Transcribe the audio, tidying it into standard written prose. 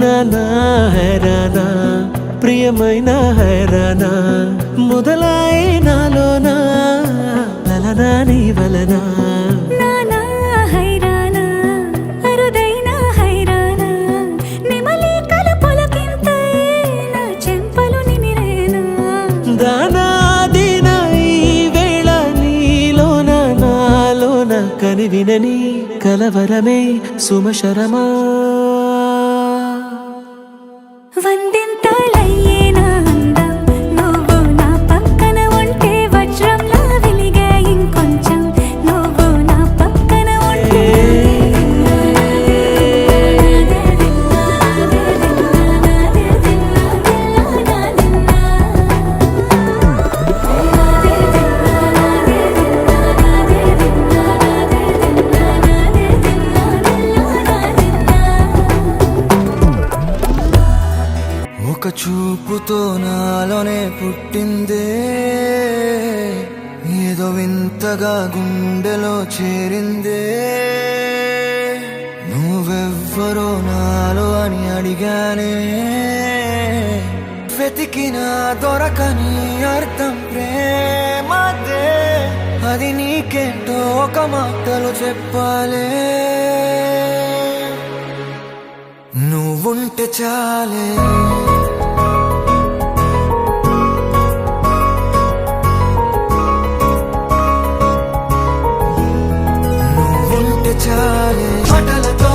నానా హైరానా ప్రియమైన హైరానా మొదలాయి నాలోనా లలనా నీ వలనా నానా హైరానా అరుదైన హైరానా నిమలి కలుపులకింతై నా చెంపలు నిమిరేనా దానాదిన ఈ వేళ నీలోన నాలోన కనివినని కలవరమే సుమశరమా వందింతలయ్యే నా అందం నువ్వు నా పక్కన ఉంటే వజ్రంలా వెలిగే ఇంకొంచెం నువ్వు నా పక్కన ఉంటే ఒక చూపుతో నాలోనే పుట్టిందే ఏదో వింతగా గుండెలో చేరిందే నువ్వెవ్వరో నాలో అని అడిగానే వెతికినా దొరకని అర్థం ప్రేమదే అది నీకేంటో ఒక మాటలో చెప్పాలే నువ్వుంటే చాలే నువ్వుంటే చాలే మాటలతో